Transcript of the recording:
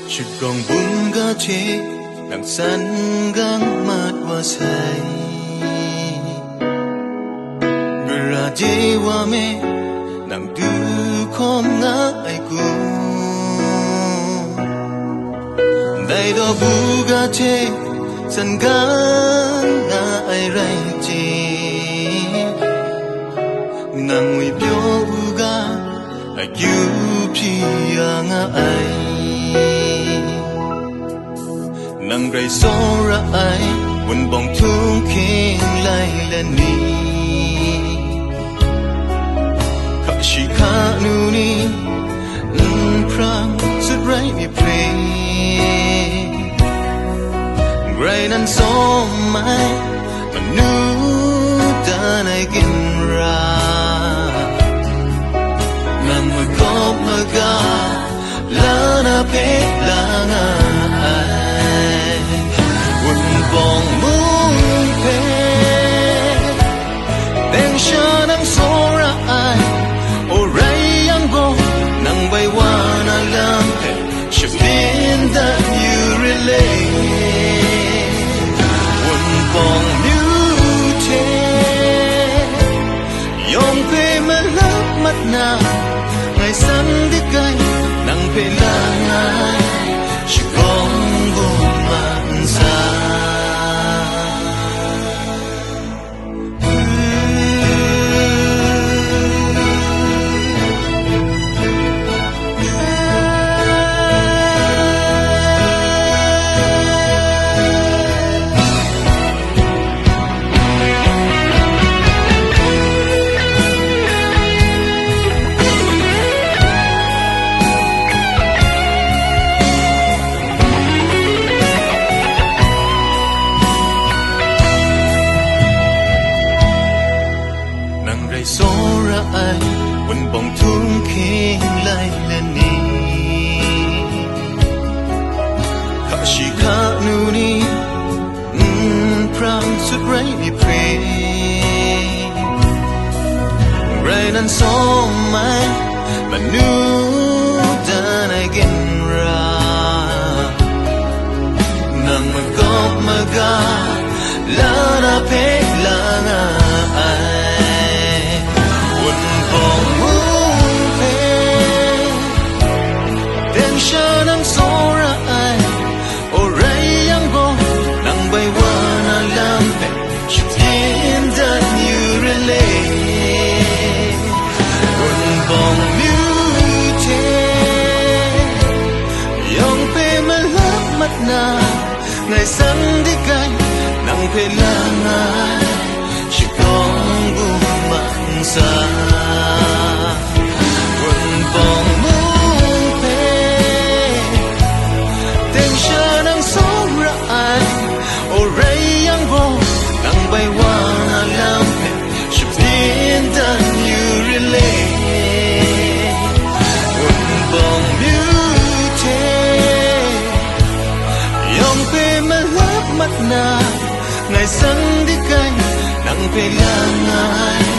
Chụp gong bún ga chế nang san gang mat wa sai gra je wa me nang du khom nga ai ku dai do bu ga chế san gang nga ai rai chế nang wi pyo u ga ai kyu phi ya nga ai nang ray so ra ai quân bóng thung kinh lại lên ni khắc shi kha nu ni prang sut rai mi pray gray nan so mai manu da nai gin ra nang ma kop ma ga la na pe la nga bong moon pe Deng sha nang so ra ai o rai yang go nang bai wa na lam pe should mean that you relate Won bong mu te yong pe ma lap mat na ngai san di kai nang pe la ngai shi gong go man sa so ra ai quân bóng thung kinh lại lên ni khả shi kha nu ni prang sut rai mi pray rai nan so mai manu da nai gin ra nang ma gop ma ga la na pe la nga ai nang so ra ai o rai yang go nang bai wa na lam pe in that you relate un bong mu te yong pe ma lap mat na ngai san di kai nang pe la ngai shi gong bu man sa un bong mu bai wa na lam pe should mean that you relate un bong mu te yong pe ma lap mat na ngai san di kai nang pe la ngai